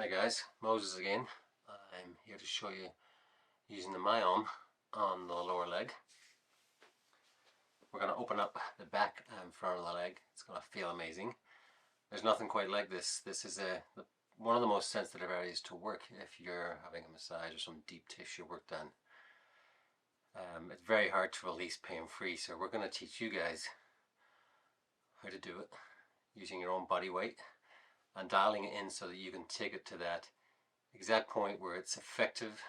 Hi guys, Moses again. I'm here to show you using the Myom on the lower leg. We're going to open up the back and front of the leg. It's going to feel amazing. There's nothing quite like this. This is one of the most sensitive areas to work if you're having a massage or some deep tissue work done. It's very hard to release pain-free, so we're going to teach you guys how to do it using your own body weight and dialing it in so that you can take it to that exact point where it's effective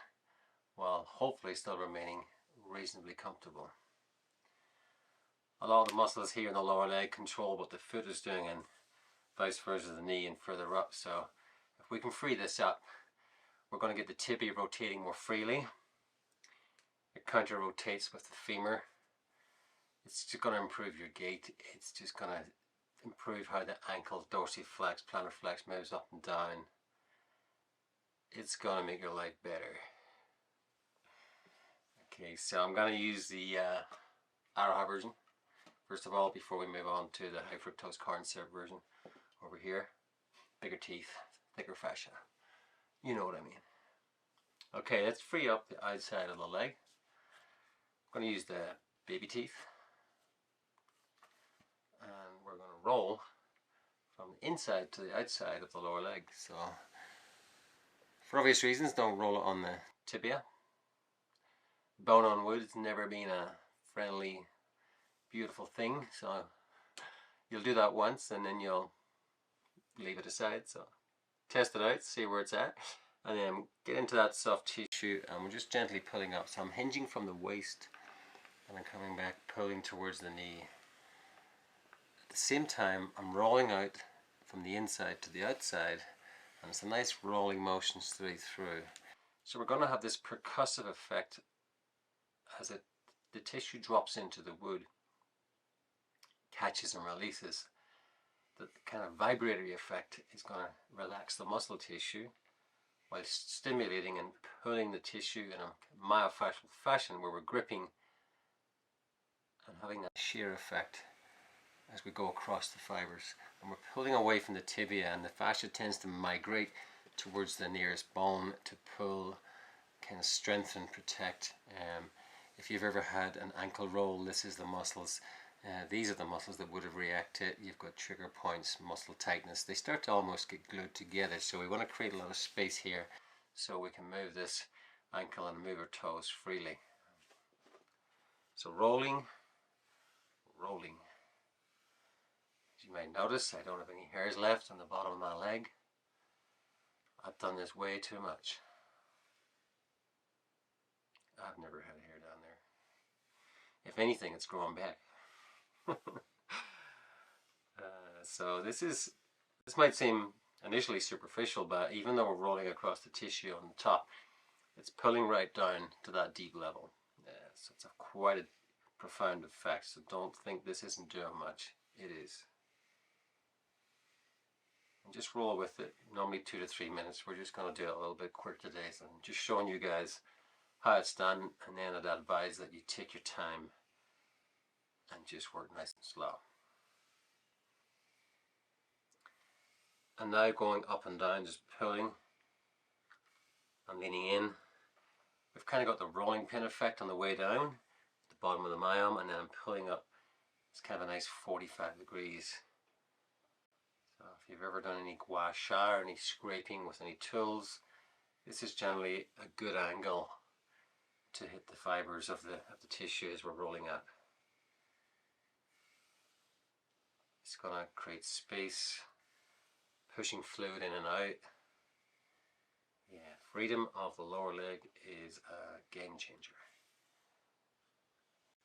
while hopefully still remaining reasonably comfortable. A lot of the muscles here in the lower leg control what the foot is doing, and vice versa the knee and further up. So if we can free this up, we're going to get the tibia rotating more freely. It counter rotates with the femur. It's just going to improve your gait. It's just going to improve how the ankle dorsiflex, plantar flex moves up and down. It's going to make your life better. Okay, so I'm going to use the Arrowhead version first of all before we move on to the high fructose corn syrup version over here. Bigger teeth, thicker fascia. You know what I mean. Okay, let's free up the outside of the leg. I'm going to use the baby teeth, and we're going to roll from the inside to the outside of the lower leg. So for obvious reasons, don't roll it on the tibia. Bone on wood has never been a friendly, beautiful thing, so you'll do that once and then you'll leave it aside. So test it out, see where it's at, and then get into that soft tissue, and we're just gently pulling up. So I'm hinging from the waist and I'm coming back, pulling towards the knee. At the same time, I'm rolling out from the inside to the outside, and it's a nice rolling motion straight through. So we're going to have this percussive effect as the tissue drops into the wood, catches and releases. The kind of vibratory effect is going to relax the muscle tissue while stimulating and pulling the tissue in a myofascial fashion where we're gripping and having that shear effect as we go across the fibers. And we're pulling away from the tibia, and the fascia tends to migrate towards the nearest bone to pull, kind of strengthen, protect. If you've ever had an ankle roll, this is the muscles. These are the muscles that would have reacted. You've got trigger points, muscle tightness. They start to almost get glued together. So we want to create a lot of space here so we can move this ankle and move our toes freely. So rolling. As you might notice, I don't have any hairs left on the bottom of my leg. I've done this way too much. I've never had hair down there. If anything, it's growing back. So this might seem initially superficial, but even though we're rolling across the tissue on the top, it's pulling right down to that deep level. So it's quite a profound effect, so don't think this isn't doing much. It is. And just roll with it. Normally 2 to 3 minutes. We're just going to do it a little bit quick today, so I'm just showing you guys how it's done, and then I'd advise that you take your time and just work nice and slow. And now going up and down, just pulling and leaning in. We've kind of got the rolling pin effect on the way down, at the bottom of the Myom, and then I'm pulling up. It's kind of a nice 45 degrees. So if you've ever done any gua sha or any scraping with any tools, this is generally a good angle to hit the fibers of the tissue as we're rolling up. It's going to create space, pushing fluid in and out. Yeah, freedom of the lower leg is a game changer.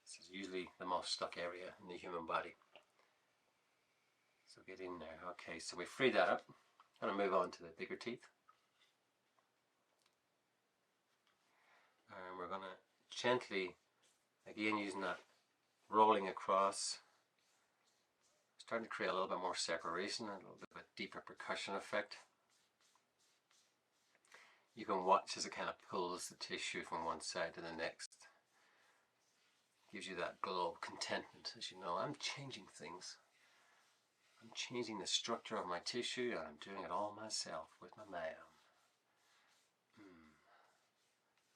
This is usually the most stuck area in the human body. So get in there. Okay, so we freed that up. I'm going to move on to the bigger teeth. And we're going to gently, again using that rolling across, starting to create a little bit more separation, a little bit of a deeper percussion effect. You can watch as it kind of pulls the tissue from one side to the next. Gives you that glow of contentment, as you know, I'm changing things. I'm changing the structure of my tissue, and I'm doing it all myself with my Myom.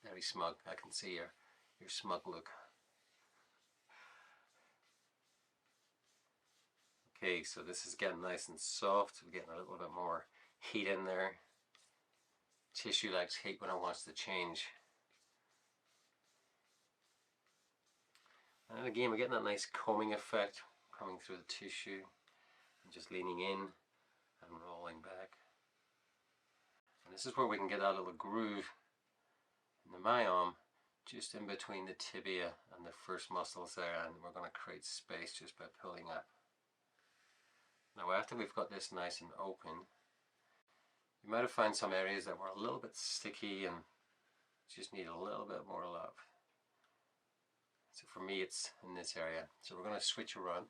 Very smug. I can see your smug look. Okay, so this is getting nice and soft. We're getting a little bit more heat in there. Tissue likes heat when it wants to change. And again, we're getting that nice combing effect coming through the tissue. And just leaning in and rolling back. And this is where we can get that little groove in the myom, just in between the tibia and the first muscles there, and we're going to create space just by pulling up. Now after we've got this nice and open, you might have found some areas that were a little bit sticky and just need a little bit more love. So for me it's in this area. So we're going to switch around.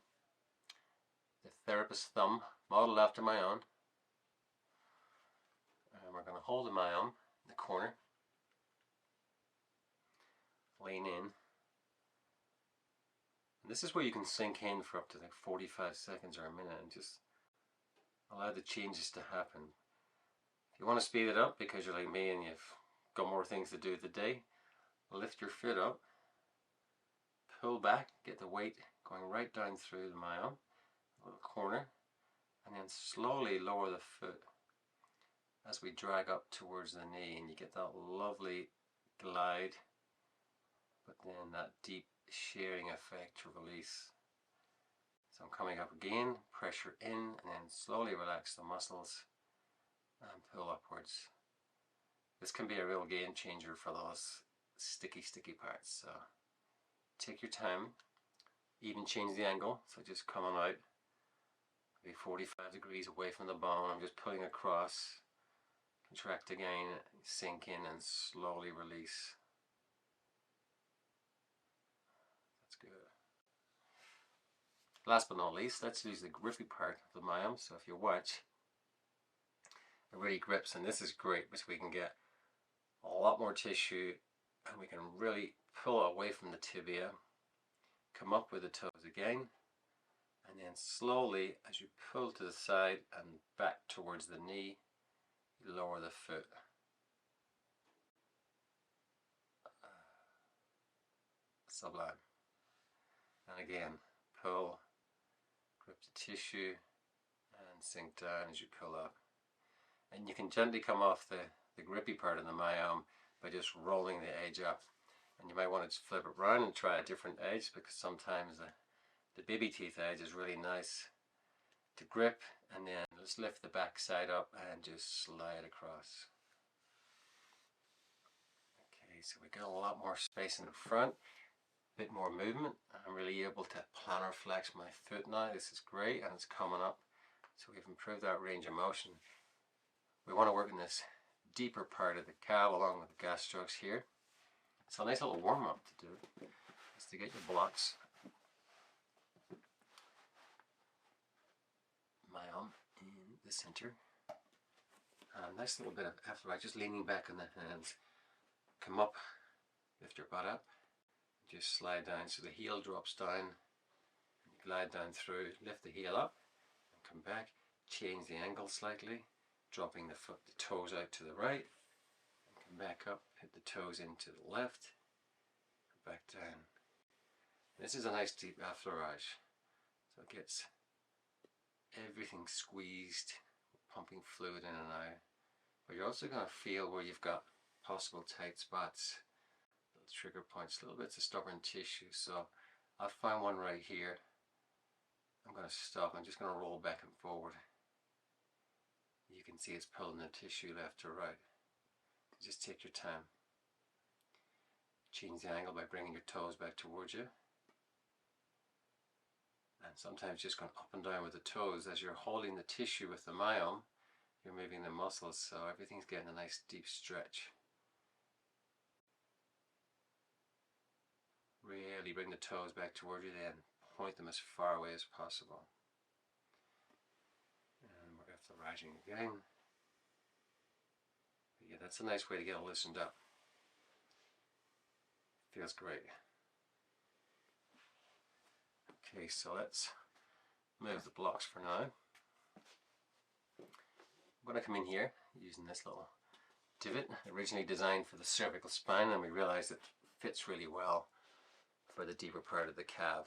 The therapist's thumb, modeled after my own. And we're going to hold the myom in the corner. Lean in. And this is where you can sink in for up to like 45 seconds or a minute and just allow the changes to happen. If you want to speed it up because you're like me and you've got more things to do today, lift your foot up, pull back, get the weight going right down through the myom, little corner, and then slowly lower the foot as we drag up towards the knee, and you get that lovely glide, but then that deep shearing effect to release. So I'm coming up again, pressure in, and then slowly relax the muscles and pull upwards. This can be a real game changer for those sticky parts. So take your time, even change the angle, so just coming out maybe 45 degrees away from the bone. I'm just pulling across, contract again, sink in and slowly release. That's good. Last but not least, let's use the grippy part of the myom. So if you watch, it really grips, and this is great because we can get a lot more tissue and we can really pull away from the tibia, come up with the toes again, and then slowly as you pull to the side and back towards the knee, you lower the foot. Sublime. And again, pull, grip the tissue and sink down as you pull up. And you can gently come off the grippy part of the myom by just rolling the edge up. And you might want to flip it around and try a different edge, because sometimes the baby teeth edge is really nice to grip. And then let's lift the back side up and just slide across. Okay, so we got a lot more space in the front, a bit more movement. I'm really able to plantar flex my foot now. This is great, and it's coming up. So we've improved that range of motion. We want to work in this deeper part of the calf along with the gastrocs here. So a nice little warm up to do is to get your blocks, myom in the center. Nice little bit of effort, just leaning back on the hands. Come up, lift your butt up, just slide down so the heel drops down. You glide down through, lift the heel up, and come back. Change the angle slightly, dropping the toes out to the right, and come back up, hit the toes into the left, back down. This is a nice deep affleurage, so it gets everything squeezed, pumping fluid in and out. But you're also going to feel where you've got possible tight spots, little trigger points, little bits of stubborn tissue. So I've found one right here. I'm going to stop. I'm just going to roll back and forward. You can see it's pulling the tissue left to right. Just take your time. Change the angle by bringing your toes back towards you. And sometimes just going up and down with the toes. As you're holding the tissue with the myom, you're moving the muscles, so everything's getting a nice deep stretch. Really bring the toes back towards you, then point them as far away as possible. And we're affleuraging again. But yeah, that's a nice way to get it loosened up. Feels great. Okay, so let's move the blocks for now. I'm going to come in here using this little divot, originally designed for the cervical spine, and we realized it fits really well for the deeper part of the calf.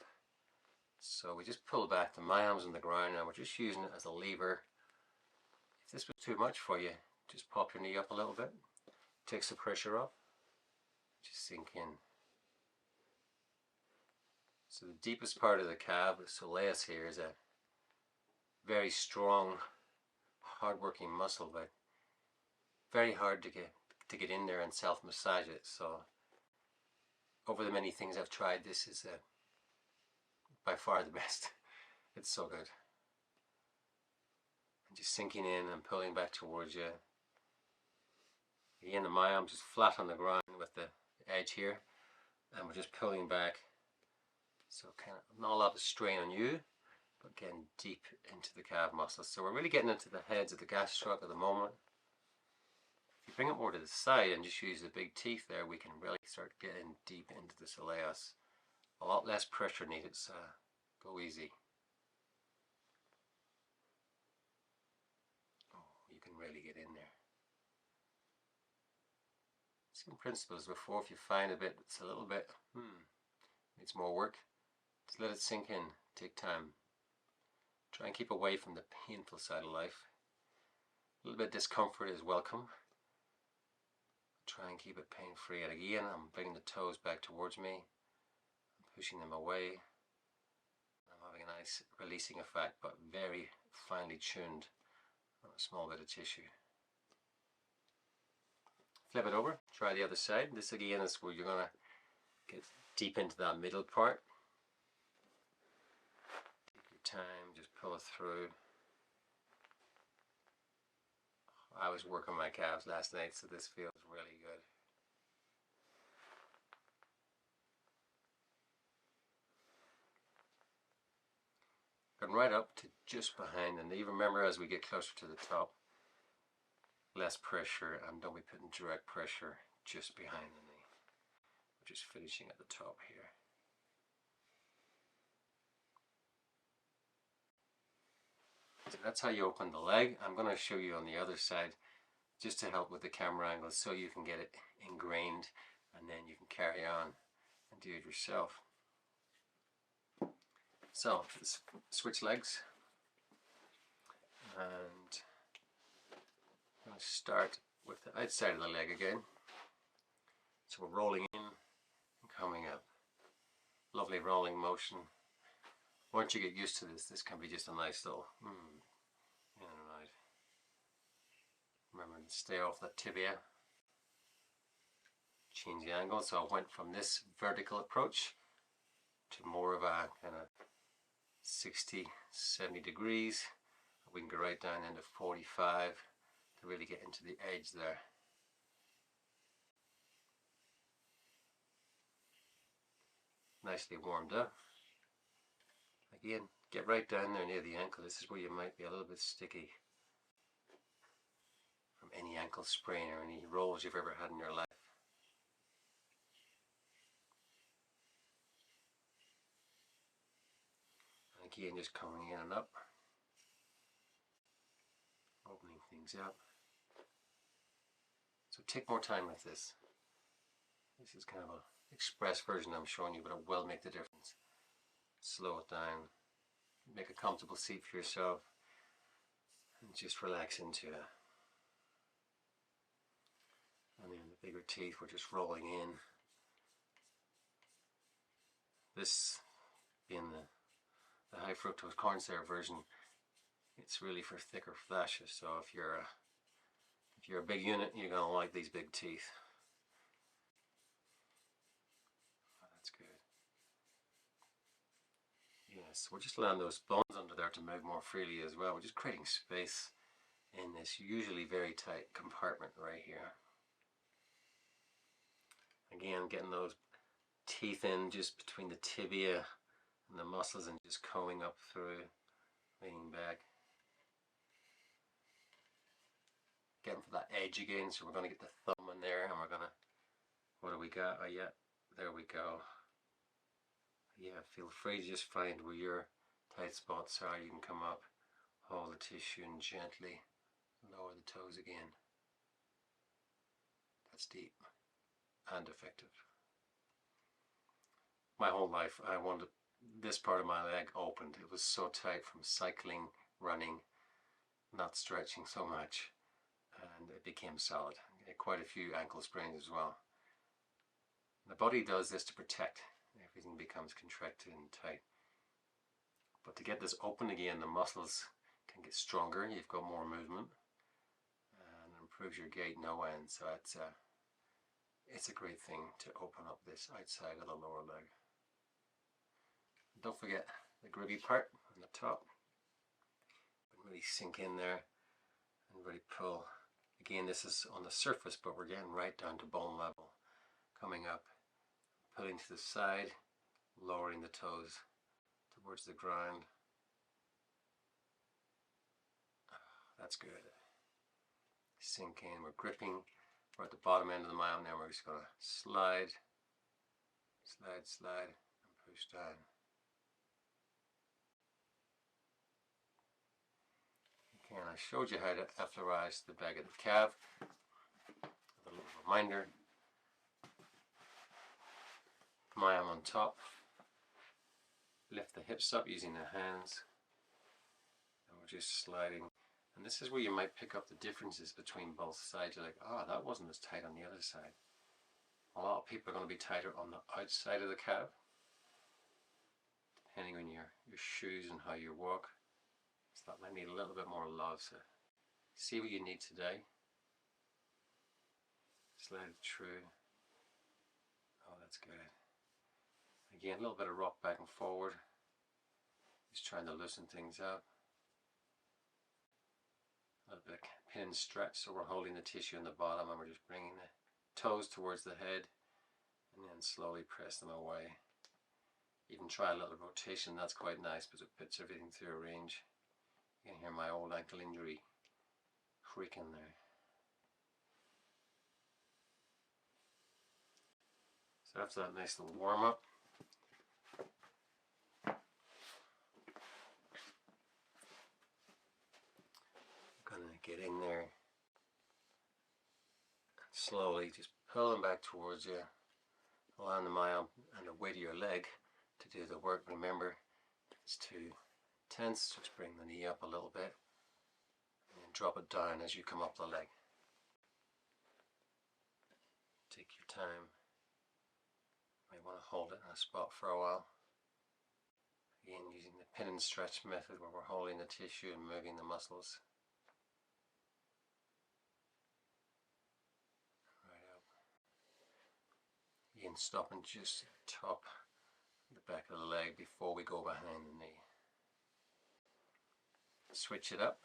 So we just pull back the Myom's on the ground, and we're just using it as a lever. If this was too much for you, just pop your knee up a little bit, takes the pressure off, just sink in. So the deepest part of the calf, the soleus here, is a very strong, hard-working muscle, but very hard to get in there and self-massage it. So over the many things I've tried, this is by far the best. It's so good. And just sinking in and pulling back towards you. Again, the Myom's just flat on the ground with the edge here, and we're just pulling back. So kind of not a lot of strain on you, but getting deep into the calf muscles. So we're really getting into the heads of the gastroc at the moment. If you bring it more to the side and just use the big teeth there, we can really start getting deep into the soleus. A lot less pressure needed, so go easy. Oh, you can really get in there. Same principle as before. If you find a bit it's a little bit needs more work, just let it sink in. Take time. Try and keep away from the painful side of life. A little bit of discomfort is welcome. Try and keep it pain-free. And again, I'm bringing the toes back towards me. I'm pushing them away. I'm having a nice releasing effect, but very finely tuned on a small bit of tissue. Flip it over. Try the other side. This again is where you're going to get deep into that middle part. Take your time. Just pull it through. I was working my calves last night, so this feels really good. Going right up to just behind the knee. Remember, as we get closer to the top, less pressure, and don't be putting direct pressure just behind the knee. We're just finishing at the top here. So that's how you open the leg. I'm going to show you on the other side just to help with the camera angle so you can get it ingrained, and then you can carry on and do it yourself. So let's switch legs, and I'm going to start with the outside of the leg again. So we're rolling in and coming up. Lovely rolling motion. Once you get used to this, this can be just a nice little in and out. Remember to stay off the tibia. Change the angle. So I went from this vertical approach to more of a kind of 60, 70 degrees. We can go right down into 45 to really get into the edge there. Nicely warmed up. Again, get right down there near the ankle. This is where you might be a little bit sticky from any ankle sprain or any rolls you've ever had in your life. And again, just coming in and up, opening things up. So take more time with this. This is kind of an express version I'm showing you, but it will make the difference. Slow it down, make a comfortable seat for yourself, and just relax into it. And then the bigger teeth, we're just rolling in. This being the high fructose corn syrup version, it's really for thicker flashes. So if you're a big unit, you're gonna like these big teeth. Oh, that's good. Yes, we're just allowing those bones under there to move more freely as well. We're just creating space in this usually very tight compartment right here. Again, getting those teeth in just between the tibia and the muscles and just combing up through, leaning back. Getting for that edge again, so we're going to get the thumb in there, and we're going to, what do we got? Oh yeah, there we go. Yeah, feel free to just find where your tight spots are. You can come up, hold the tissue, and gently lower the toes again. that's deep and effective. My whole life I wanted this part of my leg opened. It was so tight from cycling, running, not stretching so much, and it became solid. Quite a few ankle sprains as well. The body does this to protect. Everything becomes contracted and tight. But to get this open again, the muscles can get stronger. You've got more movement, and it improves your gait no end. So it's a great thing to open up this outside of the lower leg. Don't forget the gribby part on the top. Really sink in there and really pull. Again, this is on the surface, but we're getting right down to bone level. Coming up, pulling to the side, lowering the toes towards the ground. That's good. Sink in, we're gripping. We're at the bottom end of the Myom now. We're just going to slide, slide, slide, and push down. Okay, and I showed you how to effleurize the back of the calf. A little reminder. Myom on top. Lift the hips up using the hands. And we're just sliding. And this is where you might pick up the differences between both sides. You're like, oh, that wasn't as tight on the other side. A lot of people are going to be tighter on the outside of the calf, depending on your shoes and how you walk. So that might need a little bit more love. So see what you need today. Slide it through. Oh, that's good. Again, a little bit of rock back and forward. Just trying to loosen things up. A little bit of pin and stretch, so we're holding the tissue in the bottom and we're just bringing the toes towards the head and then slowly press them away. Even try a little rotation, that's quite nice because it puts everything through a range. You can hear my old ankle injury creaking there. So after that nice little warm up, I'm going to get in there and slowly just pull them back towards you, allowing the Myom and the weight of your leg to do the work. Remember, if it's too tense, just bring the knee up a little bit and then drop it down as you come up the leg. Take your time. You may want to hold it in a spot for a while. Again, using the pin and stretch method where we're holding the tissue and moving the muscles. Right up. Again, stopping just at the top, the back of the leg before we go behind the knee. Switch it up,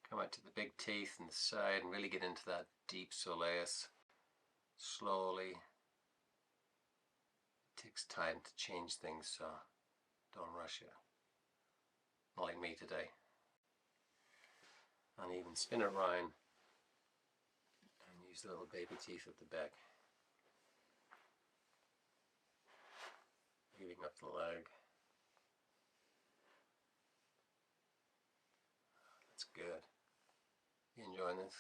come out to the big teeth and the side and really get into that deep soleus. Slowly. It takes time to change things, so don't rush it. Not like me today. And even spin it around and use the little baby teeth at the back. Moving up the leg. That's good. You enjoying this?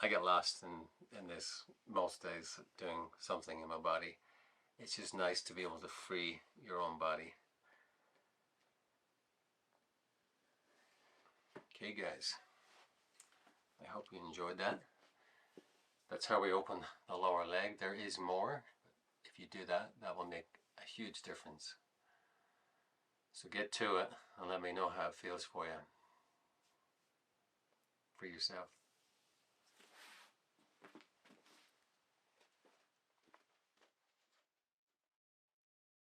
I get lost in this most days, doing something in my body. It's just nice to be able to free your own body. Okay guys, I hope you enjoyed that. That's how we open the lower leg. There is more. If you do that, that will make a huge difference. So get to it and let me know how it feels for you. For yourself.